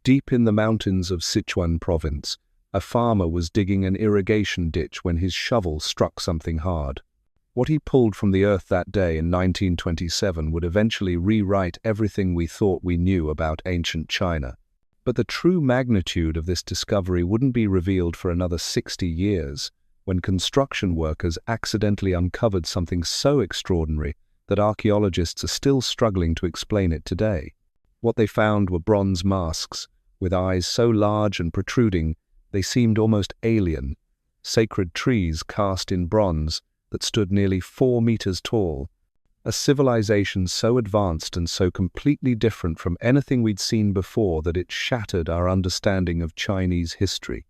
Deep in the mountains of Sichuan province, a farmer was digging an irrigation ditch when his shovel struck something hard. What he pulled from the earth that day in 1927 would eventually rewrite everything we thought we knew about ancient China. But the true magnitude of this discovery wouldn't be revealed for another 60 years, when construction workers accidentally uncovered something so extraordinary that archaeologists are still struggling to explain it today. What they found were bronze masks, with eyes so large and protruding they seemed almost alien, sacred trees cast in bronze that stood nearly 4 meters tall, a civilization so advanced and so completely different from anything we'd seen before that it shattered our understanding of Chinese history.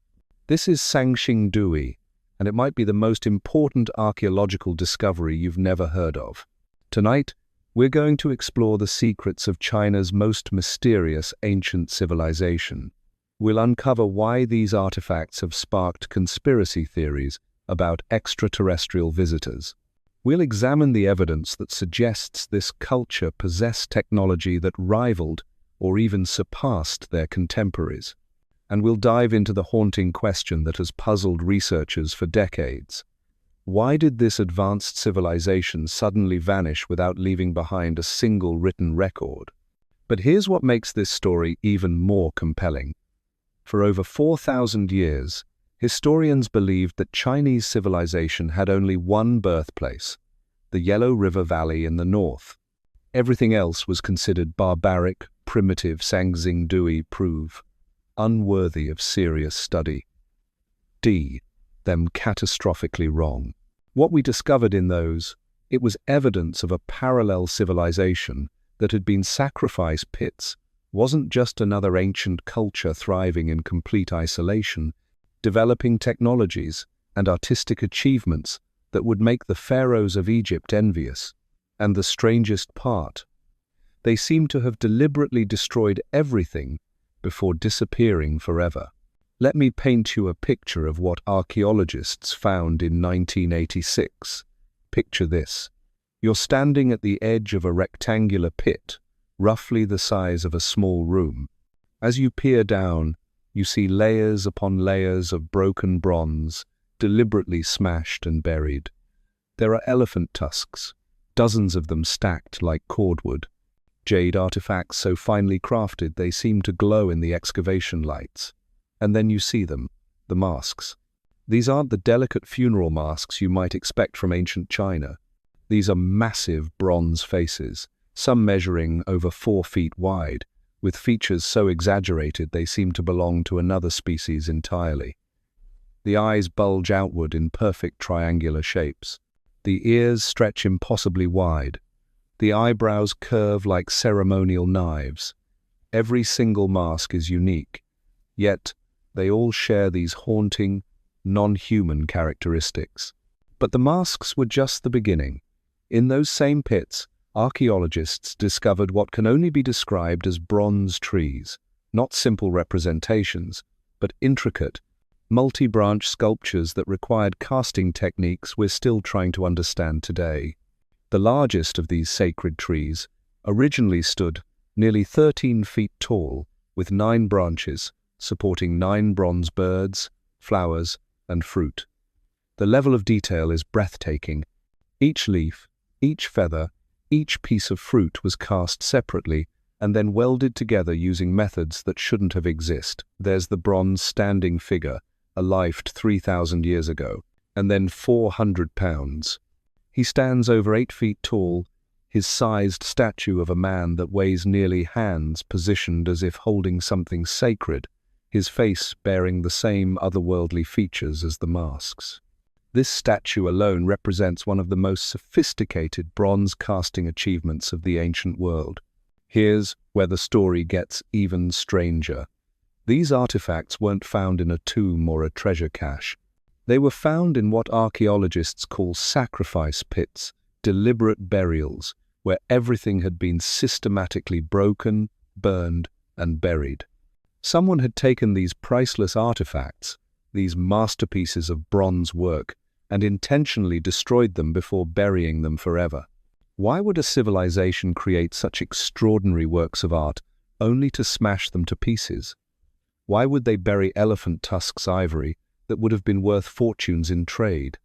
This is Sanxingdui, and it might be the most important archaeological discovery you've never heard of. Tonight, we're going to explore the secrets of China's most mysterious ancient civilization. We'll uncover why these artifacts have sparked conspiracy theories about extraterrestrial visitors. We'll examine the evidence that suggests this culture possessed technology that rivaled or even surpassed their contemporaries. And we'll dive into the haunting question that has puzzled researchers for decades. Why did this advanced civilization suddenly vanish without leaving behind a single written record? But here's what makes this story even more compelling. For over 4,000 years, historians believed that Chinese civilization had only one birthplace, the Yellow River Valley in the north. Everything else was considered barbaric, primitive. Sanxingdui prove unworthy of serious study. Them catastrophically wrong. What we discovered in those, it was evidence of a parallel civilization that had been sacrifice pits, wasn't just another ancient culture thriving in complete isolation, developing technologies and artistic achievements that would make the pharaohs of Egypt envious. And the strangest part, they seem to have deliberately destroyed everything before disappearing forever. Let me paint you a picture of what archaeologists found in 1986. Picture this. You're standing at the edge of a rectangular pit, roughly the size of a small room. As you peer down, you see layers upon layers of broken bronze, deliberately smashed and buried. There are elephant tusks, dozens of them stacked like cordwood. Jade artifacts so finely crafted they seem to glow in the excavation lights. And then you see them, the masks. These aren't the delicate funeral masks you might expect from ancient China. These are massive bronze faces, some measuring over 4 feet wide, with features so exaggerated they seem to belong to another species entirely. The eyes bulge outward in perfect triangular shapes. The ears stretch impossibly wide. The eyebrows curve like ceremonial knives. Every single mask is unique, yet they all share these haunting, non-human characteristics. But the masks were just the beginning. In those same pits, archaeologists discovered what can only be described as bronze trees, not simple representations, but intricate, multi-branch sculptures that required casting techniques we're still trying to understand today. The largest of these sacred trees originally stood nearly 13 feet tall, with 9 branches, supporting 9 bronze birds, flowers, and fruit. The level of detail is breathtaking. Each leaf, each feather, each piece of fruit was cast separately and then welded together using methods that shouldn't have existed. There's the bronze standing figure, alive 3,000 years ago, and then 400 pounds. He stands over 8 feet tall, his sized statue of a man that weighs nearly hands positioned as if holding something sacred, his face bearing the same otherworldly features as the masks. This statue alone represents one of the most sophisticated bronze casting achievements of the ancient world. Here's where the story gets even stranger. These artifacts weren't found in a tomb or a treasure cache. They were found in what archaeologists call sacrifice pits, deliberate burials, where everything had been systematically broken, burned, and buried. Someone had taken these priceless artifacts, these masterpieces of bronze work, and intentionally destroyed them before burying them forever. Why would a civilization create such extraordinary works of art only to smash them to pieces? Why would they bury elephant tusks ivory that would have been worth fortunes in trade?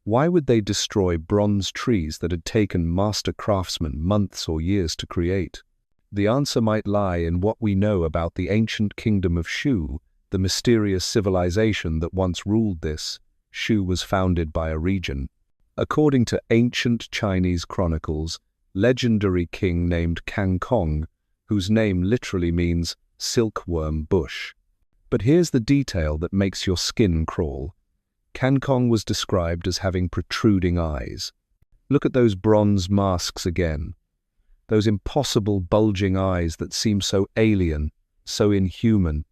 Why would they destroy bronze trees that had taken master craftsmen months or years to create? The answer might lie in what we know about the ancient kingdom of Shu, the mysterious civilization that once ruled this. Shu was founded by a region. According to ancient Chinese chronicles, legendary king named Kangkong, whose name literally means silkworm bush. But here's the detail that makes your skin crawl. Kangkong was described as having protruding eyes. Look at those bronze masks again. Those impossible bulging eyes that seem so alien, so inhuman.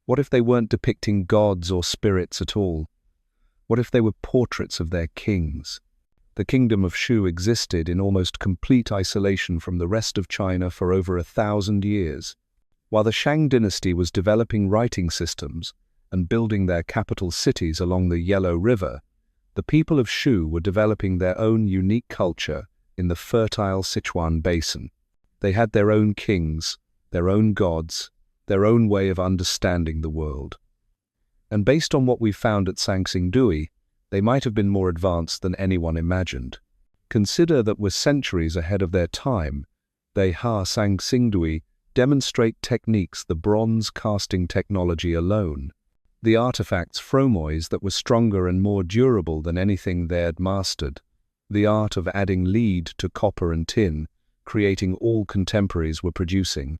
What if they weren't depicting gods or spirits at all? What if they were portraits of their kings? The kingdom of Shu existed in almost complete isolation from the rest of China for over 1,000 years. While the Shang dynasty was developing writing systems and building their capital cities along the Yellow River, the people of Shu were developing their own unique culture in the fertile Sichuan basin. They had their own kings, their own gods, their own way of understanding the world. And based on what we found at Sanxingdui, they might have been more advanced than anyone imagined. Consider that we're centuries ahead of their time. They Sanxingdui demonstrate techniques the bronze casting technology alone. The artifacts fromois that were stronger and more durable than anything they had mastered. The art of adding lead to copper and tin, creating all contemporaries were producing.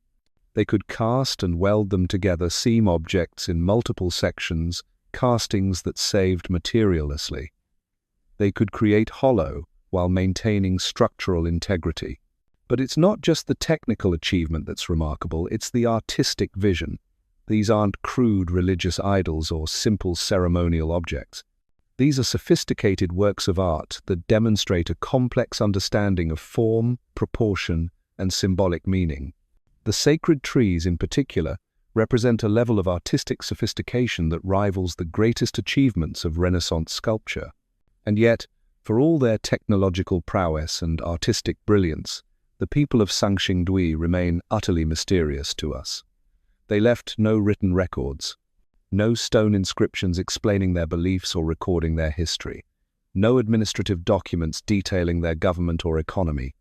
They could cast and weld them together seam objects in multiple sections, castings that saved materiallessly. They could create hollow while maintaining structural integrity. But it's not just the technical achievement that's remarkable, it's the artistic vision. These aren't crude religious idols or simple ceremonial objects. These are sophisticated works of art that demonstrate a complex understanding of form, proportion, and symbolic meaning. The sacred trees, in particular, represent a level of artistic sophistication that rivals the greatest achievements of Renaissance sculpture. And yet, for all their technological prowess and artistic brilliance, the people of Sanxingdui remain utterly mysterious to us. They left no written records, no stone inscriptions explaining their beliefs or recording their history, no administrative documents detailing their government or economy.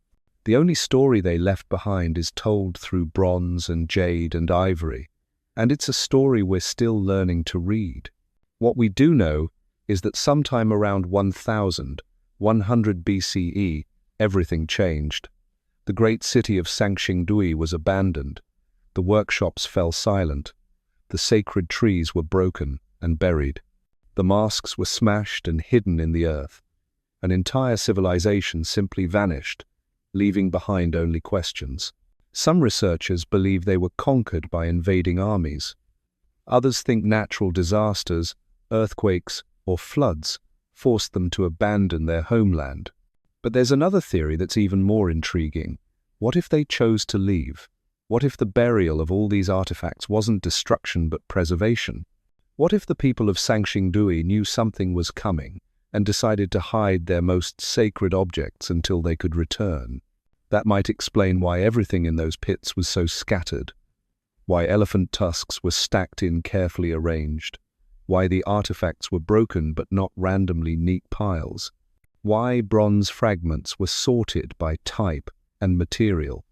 The only story they left behind is told through bronze and jade and ivory, and it's a story we're still learning to read. What we do know is that sometime around 1100 BCE, everything changed. The great city of Sanxingdui was abandoned. The workshops fell silent. The sacred trees were broken and buried. The masks were smashed and hidden in the earth. An entire civilization simply vanished, leaving behind only questions. Some researchers believe they were conquered by invading armies. Others think natural disasters, earthquakes, or floods forced them to abandon their homeland. But there's another theory that's even more intriguing. What if they chose to leave? What if the burial of all these artifacts wasn't destruction but preservation? What if the people of Sanxingdui knew something was coming and decided to hide their most sacred objects until they could return? That might explain why everything in those pits was so scattered, why elephant tusks were stacked in carefully arranged, why the artifacts were broken but not randomly neat piles, why bronze fragments were sorted by type and material.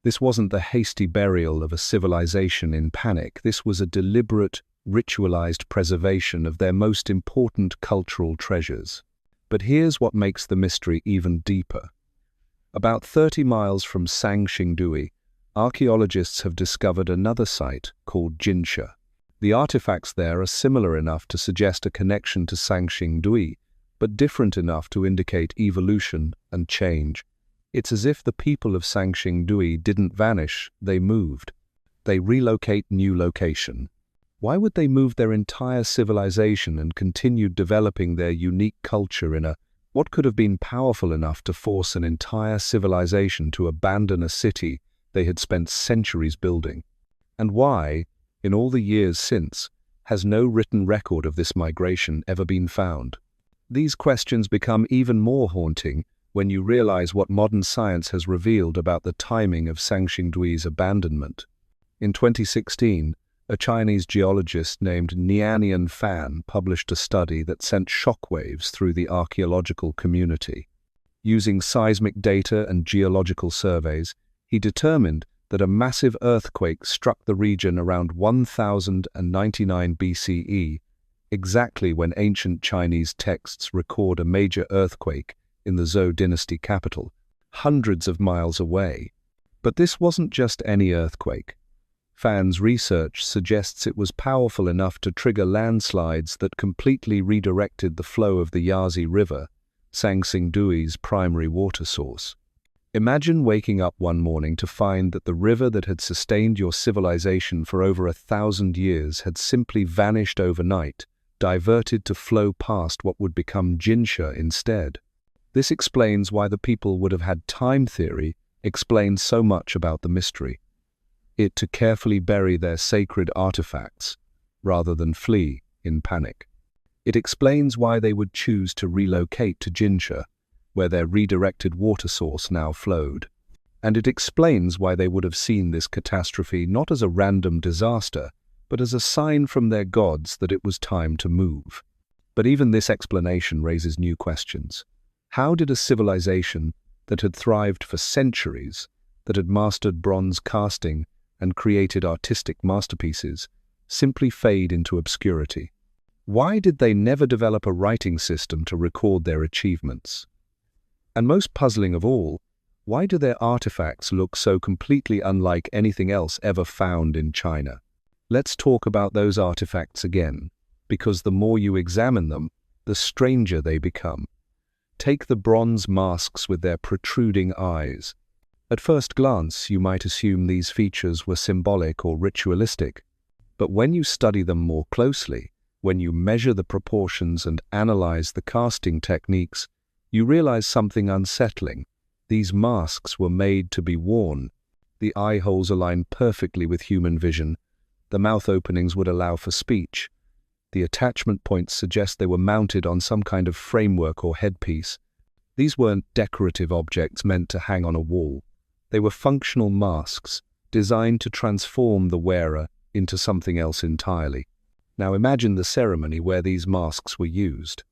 This wasn't the hasty burial of a civilization in panic. This was a deliberate, ritualized preservation of their most important cultural treasures. But here's what makes the mystery even deeper. About 30 miles from Sanxingdui, archaeologists have discovered another site called Jinsha. The artifacts there are similar enough to suggest a connection to Sanxingdui, but different enough to indicate evolution and change. It's as if the people of Sanxingdui didn't vanish, they moved. They relocate new location. Why would they move their entire civilization and continue developing their unique culture in what could have been powerful enough to force an entire civilization to abandon a city they had spent centuries building? And why, in all the years since, has no written record of this migration ever been found? These questions become even more haunting when you realize what modern science has revealed about the timing of Sanxingdui's abandonment. In 2016, A Chinese geologist named Nianian Fan published a study that sent shockwaves through the archaeological community. Using seismic data and geological surveys, he determined that a massive earthquake struck the region around 1099 BCE, exactly when ancient Chinese texts record a major earthquake in the Zhou dynasty capital, hundreds of miles away. But this wasn't just any earthquake. Fan's research suggests it was powerful enough to trigger landslides that completely redirected the flow of the Yazi River, Sanxingdui's primary water source. Imagine waking up one morning to find that the river that had sustained your civilization for over 1,000 years had simply vanished overnight, diverted to flow past what would become Jinsha instead. This explains why the people would have had time theory explain so much about the mystery. It to carefully bury their sacred artifacts, rather than flee in panic. It explains why they would choose to relocate to Jinsha, where their redirected water source now flowed. And it explains why they would have seen this catastrophe not as a random disaster, but as a sign from their gods that it was time to move. But even this explanation raises new questions. How did a civilization that had thrived for centuries, that had mastered bronze casting and created artistic masterpieces, simply fade into obscurity? Why did they never develop a writing system to record their achievements? And most puzzling of all, why do their artifacts look so completely unlike anything else ever found in China? Let's talk about those artifacts again, because the more you examine them, the stranger they become. Take the bronze masks with their protruding eyes. At first glance, you might assume these features were symbolic or ritualistic. But when you study them more closely, when you measure the proportions and analyze the casting techniques, you realize something unsettling. These masks were made to be worn. The eye holes align perfectly with human vision. The mouth openings would allow for speech. The attachment points suggest they were mounted on some kind of framework or headpiece. These weren't decorative objects meant to hang on a wall. They were functional masks, designed to transform the wearer into something else entirely. Now imagine the ceremony where these masks were used.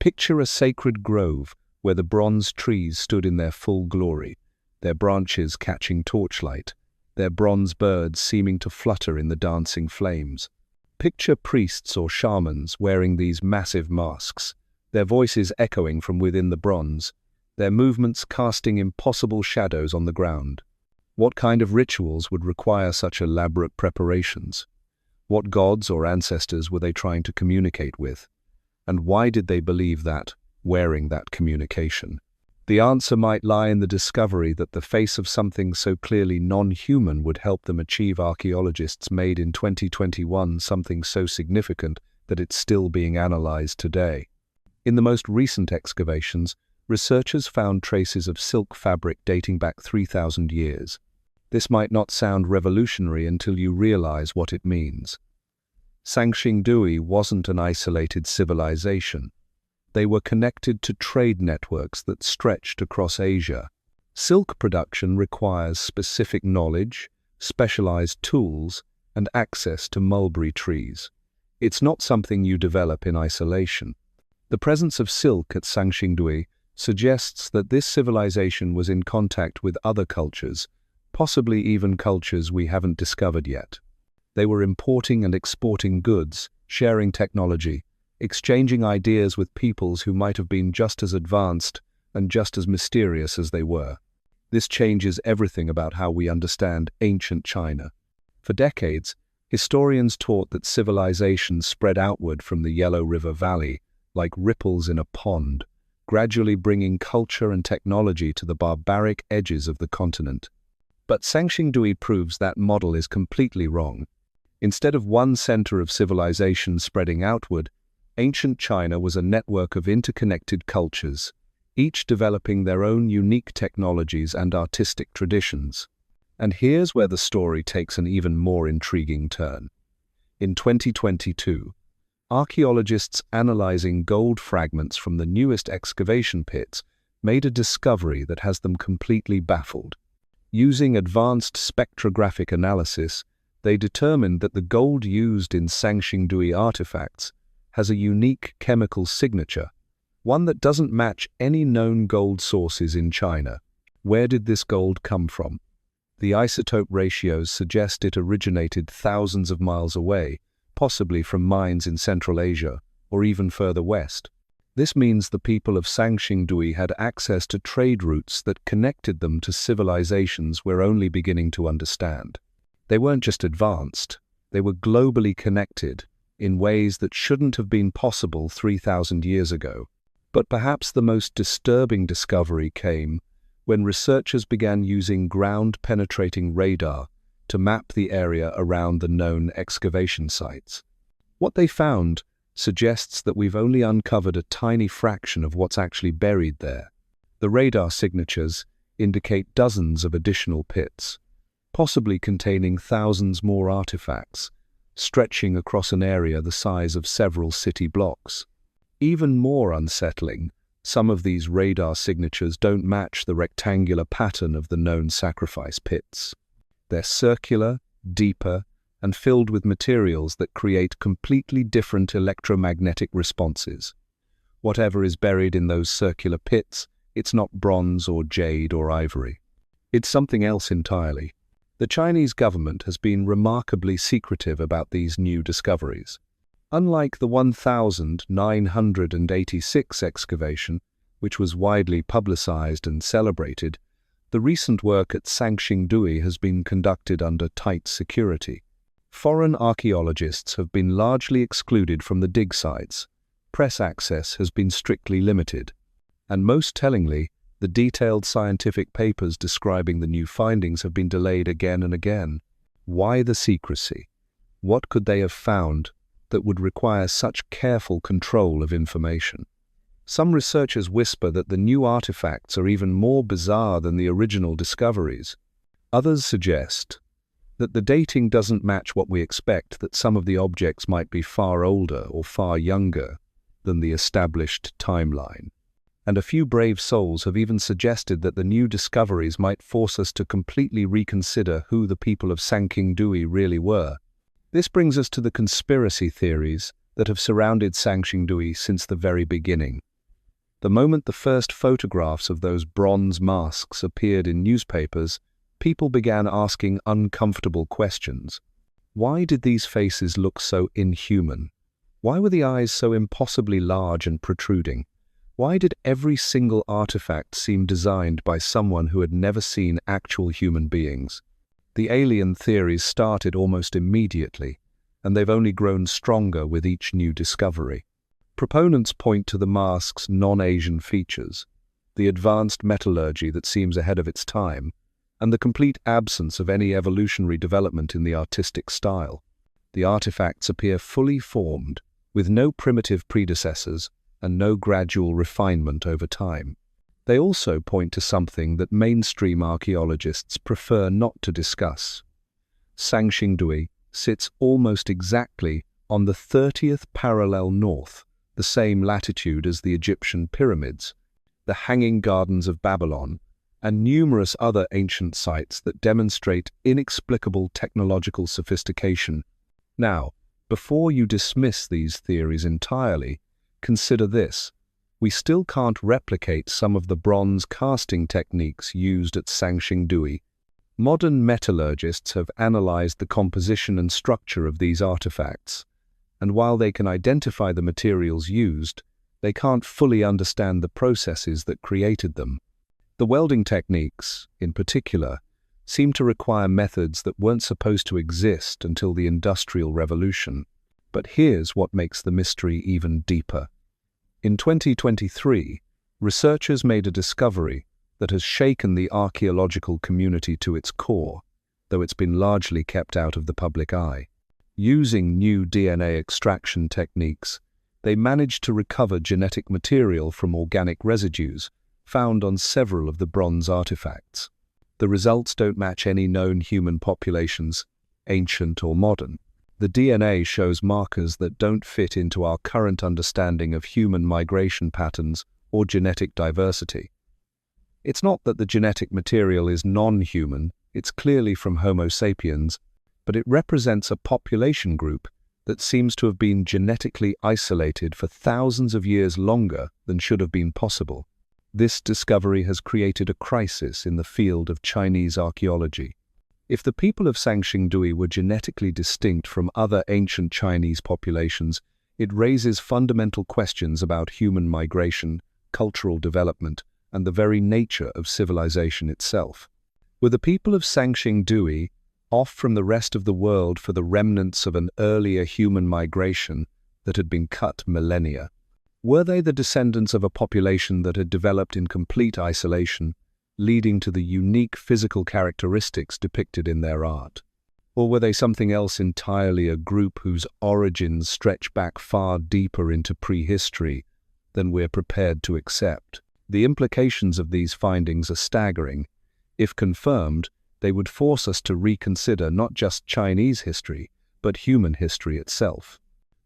Picture a sacred grove where the bronze trees stood in their full glory, their branches catching torchlight, their bronze birds seeming to flutter in the dancing flames. Picture priests or shamans wearing these massive masks, their voices echoing from within the bronze, their movements casting impossible shadows on the ground. What kind of rituals would require such elaborate preparations? What gods or ancestors were they trying to communicate with? And why did they believe that, wearing that communication? The answer might lie in the discovery that the face of something so clearly non-human would help them achieve archaeologists made in 2021 something so significant that it's still being analyzed today. In the most recent excavations, researchers found traces of silk fabric dating back 3,000 years. This might not sound revolutionary until you realize what it means. Sanxingdui wasn't an isolated civilization. They were connected to trade networks that stretched across Asia. Silk production requires specific knowledge, specialized tools, and access to mulberry trees. It's not something you develop in isolation. The presence of silk at Sanxingdui suggests that this civilization was in contact with other cultures, possibly even cultures we haven't discovered yet. They were importing and exporting goods, sharing technology, exchanging ideas with peoples who might have been just as advanced and just as mysterious as they were. This changes everything about how we understand ancient China. For decades, historians taught that civilizations spread outward from the Yellow River Valley like ripples in a pond, gradually bringing culture and technology to the barbaric edges of the continent. But Sanxingdui proves that model is completely wrong. Instead of one center of civilization spreading outward, ancient China was a network of interconnected cultures, each developing their own unique technologies and artistic traditions. And here's where the story takes an even more intriguing turn. In 2022, archaeologists analyzing gold fragments from the newest excavation pits made a discovery that has them completely baffled. Using advanced spectrographic analysis, They determined that the gold used in Sanxingdui artifacts has a unique chemical signature, one that doesn't match any known gold sources in China. Where did this gold come from? The isotope ratios suggest it originated thousands of miles away, possibly from mines in Central Asia or even further west. This means the people of Sanxingdui had access to trade routes that connected them to civilizations we're only beginning to understand. They weren't just advanced, they were globally connected in ways that shouldn't have been possible 3,000 years ago. But perhaps the most disturbing discovery came when researchers began using ground-penetrating radar to map the area around the known excavation sites. What they found suggests that we've only uncovered a tiny fraction of what's actually buried there. The radar signatures indicate dozens of additional pits, possibly containing thousands more artifacts, stretching across an area the size of several city blocks. Even more unsettling, some of these radar signatures don't match the rectangular pattern of the known sacrifice pits. They're circular, deeper, and filled with materials that create completely different electromagnetic responses. Whatever is buried in those circular pits, it's not bronze or jade or ivory. It's something else entirely. The Chinese government has been remarkably secretive about these new discoveries. Unlike the 1986 excavation, which was widely publicized and celebrated, the recent work at Sanxingdui has been conducted under tight security. Foreign archaeologists have been largely excluded from the dig sites. Press access has been strictly limited. And most tellingly, the detailed scientific papers describing the new findings have been delayed again and again. Why the secrecy? What could they have found that would require such careful control of information? Some researchers whisper that the new artifacts are even more bizarre than the original discoveries. Others suggest that the dating doesn't match what we expect, that some of the objects might be far older or far younger than the established timeline. And a few brave souls have even suggested that the new discoveries might force us to completely reconsider who the people of Sanxingdui really were. This brings us to the conspiracy theories that have surrounded Sanxingdui since the very beginning. The moment the first photographs of those bronze masks appeared in newspapers, people began asking uncomfortable questions. Why did these faces look so inhuman? Why were the eyes so impossibly large and protruding? Why did every single artifact seem designed by someone who had never seen actual human beings? The alien theories started almost immediately, and they've only grown stronger with each new discovery. Proponents point to the mask's non-Asian features, the advanced metallurgy that seems ahead of its time, and the complete absence of any evolutionary development in the artistic style. The artifacts appear fully formed, with no primitive predecessors and no gradual refinement over time. They also point to something that mainstream archaeologists prefer not to discuss. Sanxingdui sits almost exactly on the 30th parallel north, the same latitude as the Egyptian pyramids, the Hanging Gardens of Babylon, and numerous other ancient sites that demonstrate inexplicable technological sophistication. Now, before you dismiss these theories entirely, consider this. We still can't replicate some of the bronze casting techniques used at Sanxingdui. Modern metallurgists have analyzed the composition and structure of these artifacts, and while they can identify the materials used, they can't fully understand the processes that created them. The welding techniques, in particular, seem to require methods that weren't supposed to exist until the Industrial Revolution. But here's what makes the mystery even deeper. In 2023, researchers made a discovery that has shaken the archaeological community to its core, though it's been largely kept out of the public eye. Using new DNA extraction techniques, they managed to recover genetic material from organic residues found on several of the bronze artifacts. The results don't match any known human populations, ancient or modern. The DNA shows markers that don't fit into our current understanding of human migration patterns or genetic diversity. It's not that the genetic material is non-human, it's clearly from Homo sapiens, but it represents a population group that seems to have been genetically isolated for thousands of years longer than should have been possible. This discovery has created a crisis in the field of Chinese archaeology. If the people of Sanxingdui were genetically distinct from other ancient Chinese populations, it raises fundamental questions about human migration, cultural development, and the very nature of civilization itself. Were the people of Sanxingdui off from the rest of the world for the remnants of an earlier human migration that had been cut millennia? Were they the descendants of a population that had developed in complete isolation, leading to the unique physical characteristics depicted in their art? Or were they something else entirely, a group whose origins stretch back far deeper into prehistory than we're prepared to accept? The implications of these findings are staggering. If confirmed, they would force us to reconsider not just Chinese history, but human history itself.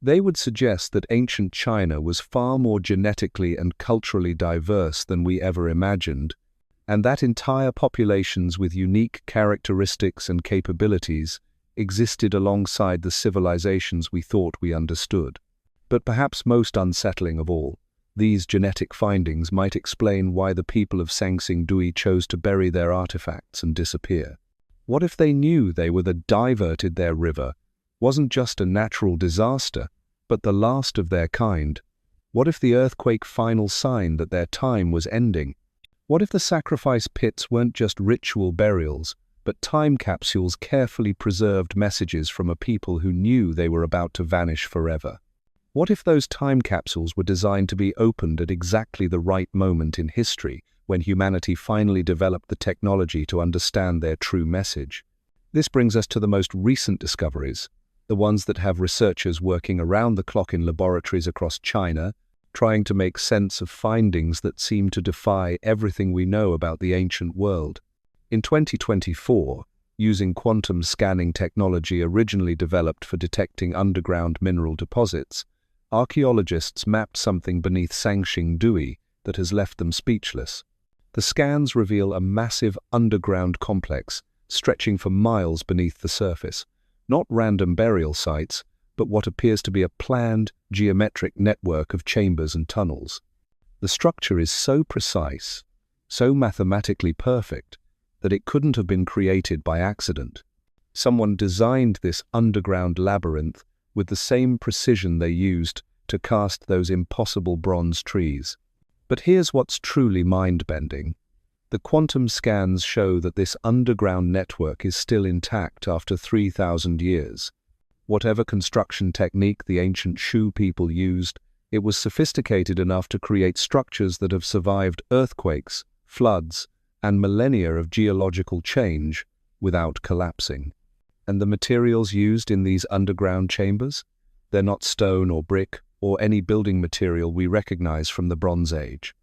They would suggest that ancient China was far more genetically and culturally diverse than we ever imagined, and that entire populations with unique characteristics and capabilities existed alongside the civilizations we thought we understood. But perhaps most unsettling of all, these genetic findings might explain why the people of Sanxingdui chose to bury their artifacts and disappear. What if they knew they were the diverted their river wasn't just a natural disaster, but the last of their kind? What if the earthquake final sign that their time was ending? What if the sacrifice pits weren't just ritual burials, but time capsules carefully preserved messages from a people who knew they were about to vanish forever? What if those time capsules were designed to be opened at exactly the right moment in history, when humanity finally developed the technology to understand their true message? This brings us to the most recent discoveries, the ones that have researchers working around the clock in laboratories across China, trying to make sense of findings that seem to defy everything we know about the ancient world. In 2024, using quantum scanning technology originally developed for detecting underground mineral deposits, archaeologists mapped something beneath Sanxingdui that has left them speechless. The scans reveal a massive underground complex stretching for miles beneath the surface, not random burial sites, but what appears to be a planned, geometric network of chambers and tunnels. The structure is so precise, so mathematically perfect, that it couldn't have been created by accident. Someone designed this underground labyrinth with the same precision they used to cast those impossible bronze trees. But here's what's truly mind-bending. The quantum scans show that this underground network is still intact after 3,000 years. Whatever construction technique the ancient Shu people used, it was sophisticated enough to create structures that have survived earthquakes, floods, and millennia of geological change without collapsing. And the materials used in these underground chambers? They're not stone or brick or any building material we recognize from the Bronze Age.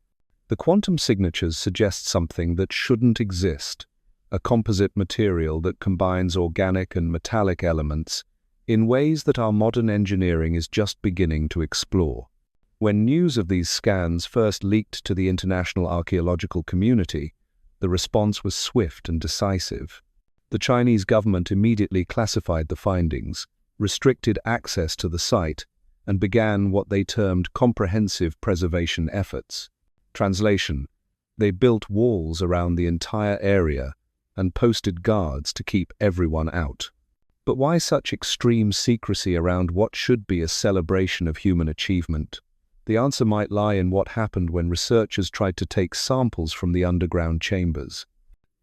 The quantum signatures suggest something that shouldn't exist, a composite material that combines organic and metallic elements in ways that our modern engineering is just beginning to explore. When news of these scans first leaked to the international archaeological community, the response was swift and decisive. The Chinese government immediately classified the findings, restricted access to the site, and began what they termed comprehensive preservation efforts. Translation: they built walls around the entire area and posted guards to keep everyone out. But why such extreme secrecy around what should be a celebration of human achievement? The answer might lie in what happened when researchers tried to take samples from the underground chambers.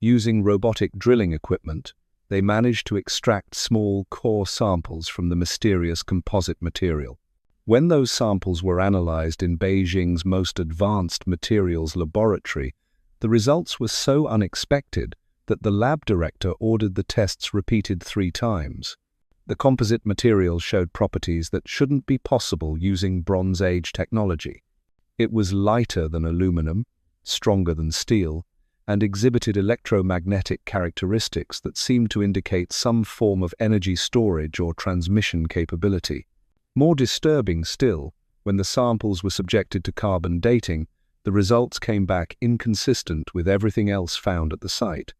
Using robotic drilling equipment, they managed to extract small core samples from the mysterious composite material. When those samples were analyzed in Beijing's most advanced materials laboratory, the results were so unexpected that the lab director ordered the tests repeated 3 times. The composite material showed properties that shouldn't be possible using Bronze Age technology. It was lighter than aluminum, stronger than steel, and exhibited electromagnetic characteristics that seemed to indicate some form of energy storage or transmission capability. More disturbing still, when the samples were subjected to carbon dating, the results came back inconsistent with everything else found at the site.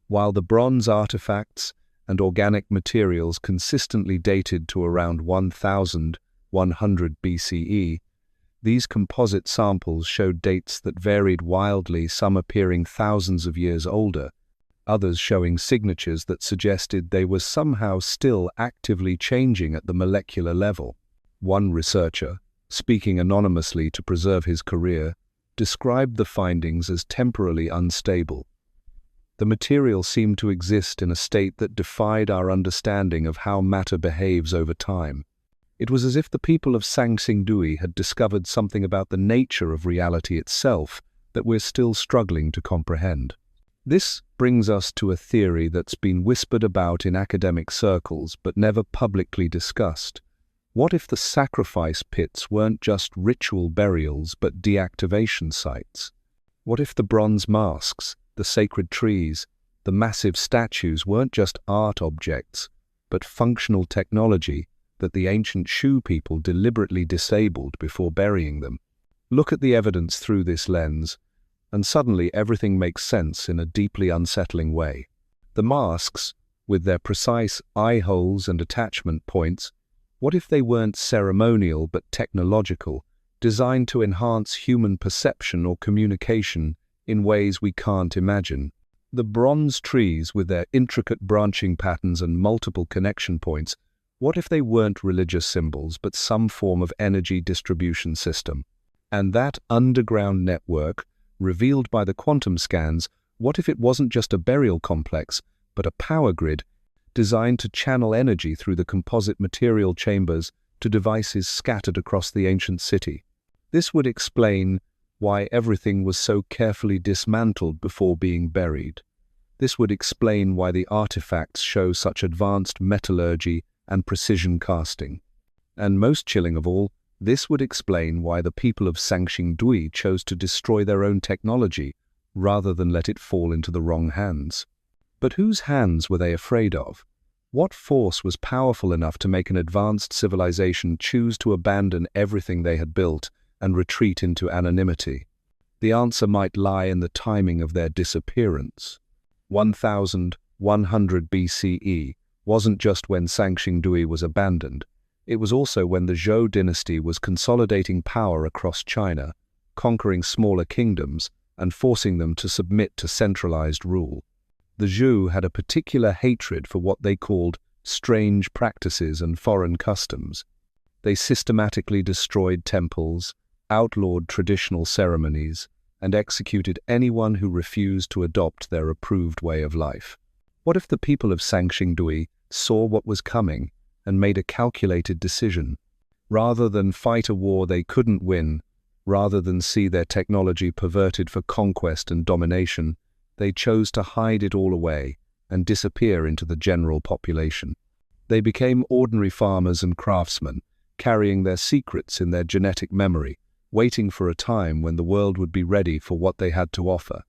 While the bronze artifacts and organic materials consistently dated to around 1100 BCE, these composite samples showed dates that varied wildly, some appearing thousands of years older, others showing signatures that suggested they were somehow still actively changing at the molecular level. One researcher, speaking anonymously to preserve his career, described the findings as temporally unstable. The material seemed to exist in a state that defied our understanding of how matter behaves over time. It was as if the people of Sanxingdui had discovered something about the nature of reality itself that we're still struggling to comprehend. This brings us to a theory that's been whispered about in academic circles but never publicly discussed. What if the sacrifice pits weren't just ritual burials but deactivation sites? What if the bronze masks, the sacred trees, the massive statues weren't just art objects but functional technology that the ancient Shu people deliberately disabled before burying them? Look at the evidence through this lens, and suddenly everything makes sense in a deeply unsettling way. The masks, with their precise eye holes and attachment points, what if they weren't ceremonial but technological, designed to enhance human perception or communication in ways we can't imagine? The bronze trees, with their intricate branching patterns and multiple connection points, what if they weren't religious symbols but some form of energy distribution system? And that underground network, revealed by the quantum scans, what if it wasn't just a burial complex, but a power grid designed to channel energy through the composite material chambers to devices scattered across the ancient city? This would explain why everything was so carefully dismantled before being buried. This would explain why the artifacts show such advanced metallurgy and precision casting. And most chilling of all, this would explain why the people of Sanxingdui chose to destroy their own technology rather than let it fall into the wrong hands. But whose hands were they afraid of? What force was powerful enough to make an advanced civilization choose to abandon everything they had built and retreat into anonymity? The answer might lie in the timing of their disappearance. 1100 BCE wasn't just when Sanxingdui was abandoned. It was also when the Zhou dynasty was consolidating power across China, conquering smaller kingdoms and forcing them to submit to centralized rule. The Zhou had a particular hatred for what they called strange practices and foreign customs. They systematically destroyed temples, outlawed traditional ceremonies, and executed anyone who refused to adopt their approved way of life. What if the people of Sanxingdui saw what was coming and made a calculated decision? Rather than fight a war they couldn't win, rather than see their technology perverted for conquest and domination, they chose to hide it all away and disappear into the general population. They became ordinary farmers and craftsmen, carrying their secrets in their genetic memory, waiting for a time when the world would be ready for what they had to offer.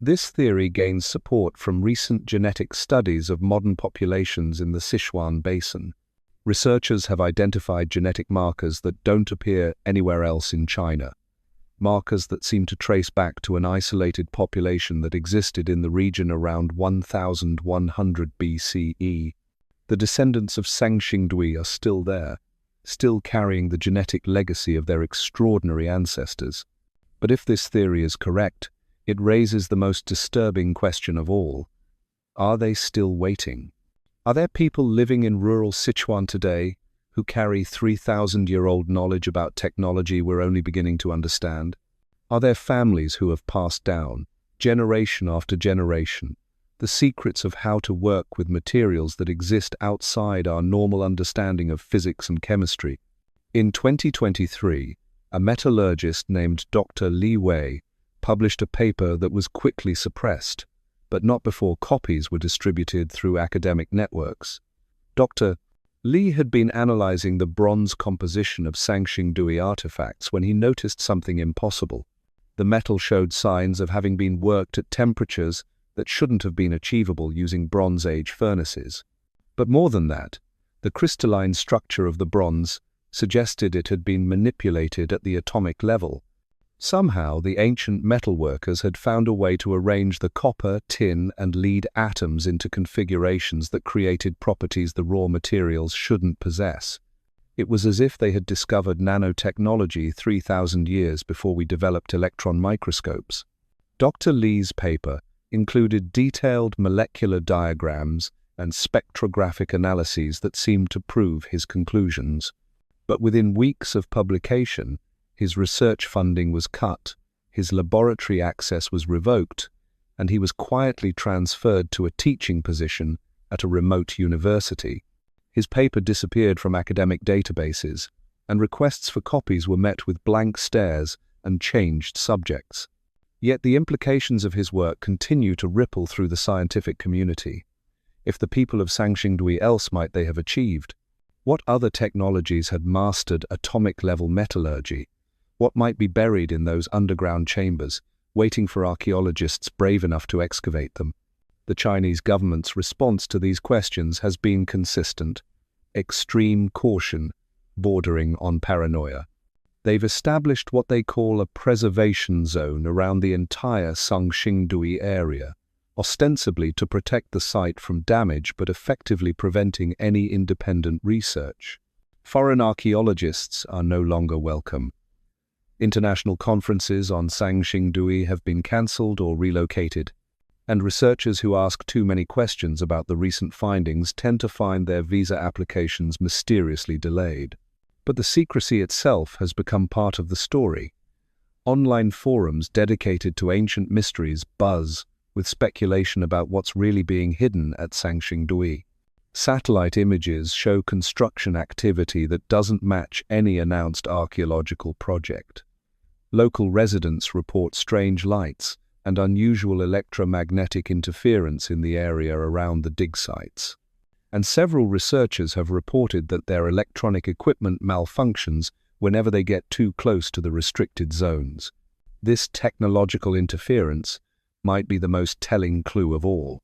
This theory gains support from recent genetic studies of modern populations in the Sichuan Basin. Researchers have identified genetic markers that don't appear anywhere else in China, markers that seem to trace back to an isolated population that existed in the region around 1100 BCE. The descendants of Sanxingdui are still there, still carrying the genetic legacy of their extraordinary ancestors. But if this theory is correct, it raises the most disturbing question of all. Are they still waiting? Are there people living in rural Sichuan today who carry 3,000-year-old knowledge about technology we're only beginning to understand? Are there families who have passed down, generation after generation, the secrets of how to work with materials that exist outside our normal understanding of physics and chemistry? In 2023, a metallurgist named Dr. Li Wei published a paper that was quickly suppressed, but not before copies were distributed through academic networks. Dr. Li had been analyzing the bronze composition of Sanxingdui artifacts when he noticed something impossible. The metal showed signs of having been worked at temperatures that shouldn't have been achievable using Bronze Age furnaces. But more than that, the crystalline structure of the bronze suggested it had been manipulated at the atomic level. Somehow, the ancient metalworkers had found a way to arrange the copper, tin, and lead atoms into configurations that created properties the raw materials shouldn't possess. It was as if they had discovered nanotechnology 3,000 years before we developed electron microscopes. Dr. Li's paper included detailed molecular diagrams and spectrographic analyses that seemed to prove his conclusions. But within weeks of publication, his research funding was cut, his laboratory access was revoked, and he was quietly transferred to a teaching position at a remote university. His paper disappeared from academic databases, and requests for copies were met with blank stares and changed subjects. Yet the implications of his work continue to ripple through the scientific community. If the people of Sanxingdui else might they have achieved? What other technologies had mastered atomic-level metallurgy? What might be buried in those underground chambers, waiting for archaeologists brave enough to excavate them? The Chinese government's response to these questions has been consistent: extreme caution, bordering on paranoia. They've established what they call a preservation zone around the entire Sanxingdui area, ostensibly to protect the site from damage but effectively preventing any independent research. Foreign archaeologists are no longer welcome. International conferences on Sanxingdui have been cancelled or relocated, and researchers who ask too many questions about the recent findings tend to find their visa applications mysteriously delayed. But the secrecy itself has become part of the story. Online forums dedicated to ancient mysteries buzz with speculation about what's really being hidden at Sanxingdui. Satellite images show construction activity that doesn't match any announced archaeological project. Local residents report strange lights and unusual electromagnetic interference in the area around the dig sites. And several researchers have reported that their electronic equipment malfunctions whenever they get too close to the restricted zones. This technological interference might be the most telling clue of all.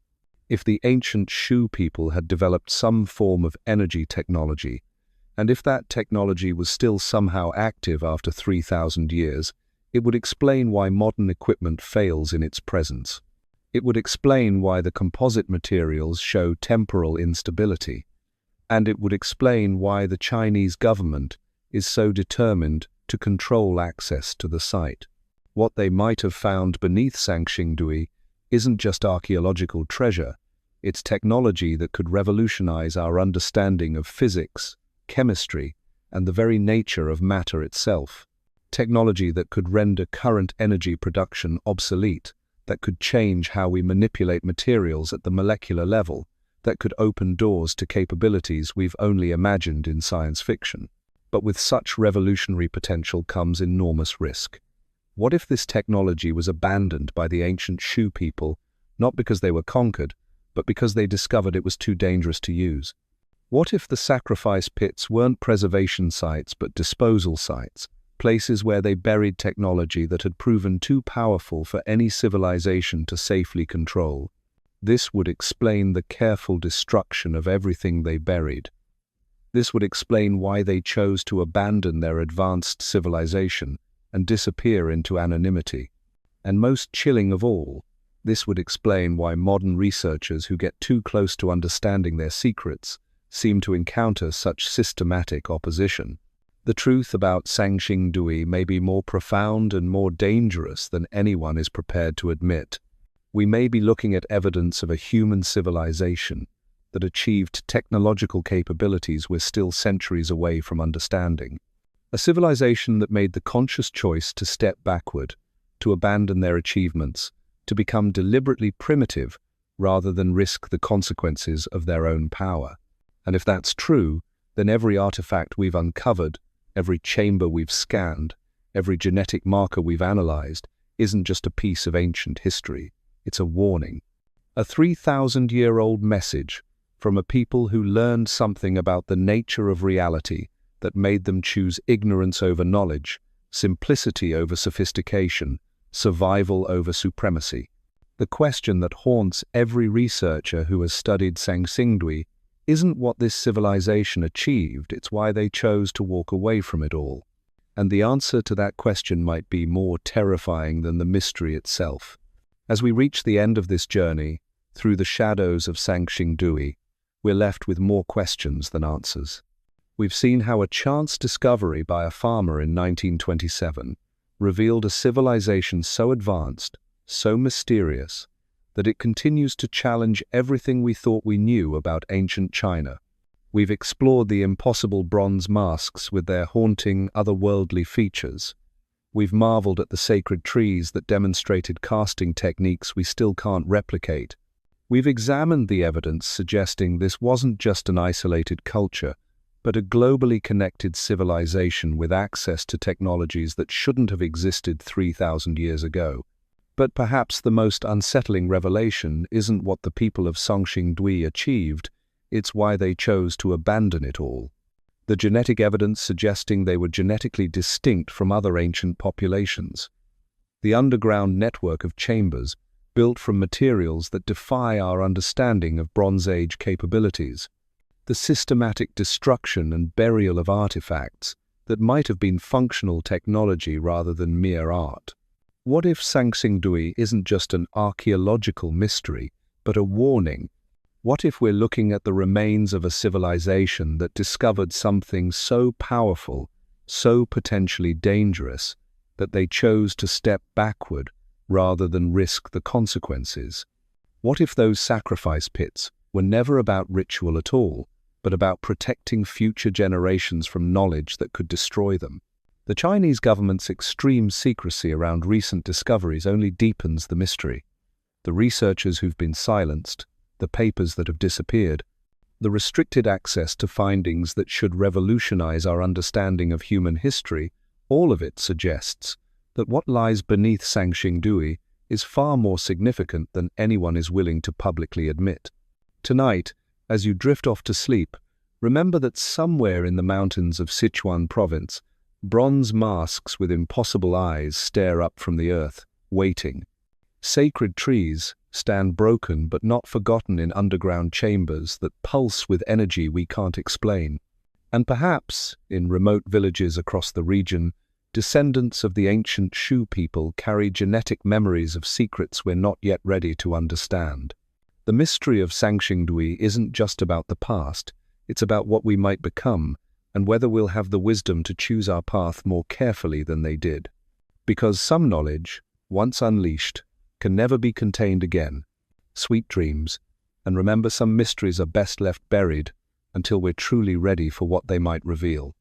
If the ancient Shu people had developed some form of energy technology, and if that technology was still somehow active after 3,000 years, it would explain why modern equipment fails in its presence. It would explain why the composite materials show temporal instability. And it would explain why the Chinese government is so determined to control access to the site. What they might have found beneath Sanxingdui isn't just archaeological treasure, it's technology that could revolutionize our understanding of physics, chemistry, and the very nature of matter itself. Technology that could render current energy production obsolete, that could change how we manipulate materials at the molecular level, that could open doors to capabilities we've only imagined in science fiction. But with such revolutionary potential comes enormous risk. What if this technology was abandoned by the ancient Shu people, not because they were conquered, but because they discovered it was too dangerous to use? What if the sacrifice pits weren't preservation sites but disposal sites, places where they buried technology that had proven too powerful for any civilization to safely control? This would explain the careful destruction of everything they buried. This would explain why they chose to abandon their advanced civilization and disappear into anonymity. And most chilling of all, this would explain why modern researchers who get too close to understanding their secrets seem to encounter such systematic opposition. The truth about Sanxingdui may be more profound and more dangerous than anyone is prepared to admit. We may be looking at evidence of a human civilization that achieved technological capabilities we're still centuries away from understanding. A civilization that made the conscious choice to step backward, to abandon their achievements, to become deliberately primitive rather than risk the consequences of their own power. And if that's true, then every artifact we've uncovered, every chamber we've scanned, every genetic marker we've analyzed, isn't just a piece of ancient history. It's a warning. A 3,000-year-old message from a people who learned something about the nature of reality that made them choose ignorance over knowledge, simplicity over sophistication, survival over supremacy. The question that haunts every researcher who has studied Sanxingdui isn't what this civilization achieved, it's why they chose to walk away from it all. And the answer to that question might be more terrifying than the mystery itself. As we reach the end of this journey, through the shadows of Sanxingdui, we're left with more questions than answers. We've seen how a chance discovery by a farmer in 1927 revealed a civilization so advanced, so mysterious, that it continues to challenge everything we thought we knew about ancient China. We've explored the impossible bronze masks with their haunting, otherworldly features. We've marveled at the sacred trees that demonstrated casting techniques we still can't replicate. We've examined the evidence suggesting this wasn't just an isolated culture, but a globally connected civilization with access to technologies that shouldn't have existed 3,000 years ago. But perhaps the most unsettling revelation isn't what the people of Sanxingdui achieved, it's why they chose to abandon it all. The genetic evidence suggesting they were genetically distinct from other ancient populations. The underground network of chambers, built from materials that defy our understanding of Bronze Age capabilities. The systematic destruction and burial of artifacts that might have been functional technology rather than mere art. What if Sanxingdui isn't just an archaeological mystery, but a warning? What if we're looking at the remains of a civilization that discovered something so powerful, so potentially dangerous, that they chose to step backward rather than risk the consequences? What if those sacrifice pits were never about ritual at all, but about protecting future generations from knowledge that could destroy them? The Chinese government's extreme secrecy around recent discoveries only deepens the mystery. The researchers who've been silenced, the papers that have disappeared, the restricted access to findings that should revolutionize our understanding of human history, all of it suggests that what lies beneath Sanxingdui is far more significant than anyone is willing to publicly admit. Tonight, as you drift off to sleep, remember that somewhere in the mountains of Sichuan province, bronze masks with impossible eyes stare up from the earth, waiting. Sacred trees stand broken but not forgotten in underground chambers that pulse with energy we can't explain. And perhaps, in remote villages across the region, descendants of the ancient Shu people carry genetic memories of secrets we're not yet ready to understand. The mystery of Sanxingdui isn't just about the past, it's about what we might become, and whether we'll have the wisdom to choose our path more carefully than they did. Because some knowledge, once unleashed, can never be contained again. Sweet dreams, and remember, some mysteries are best left buried until we're truly ready for what they might reveal.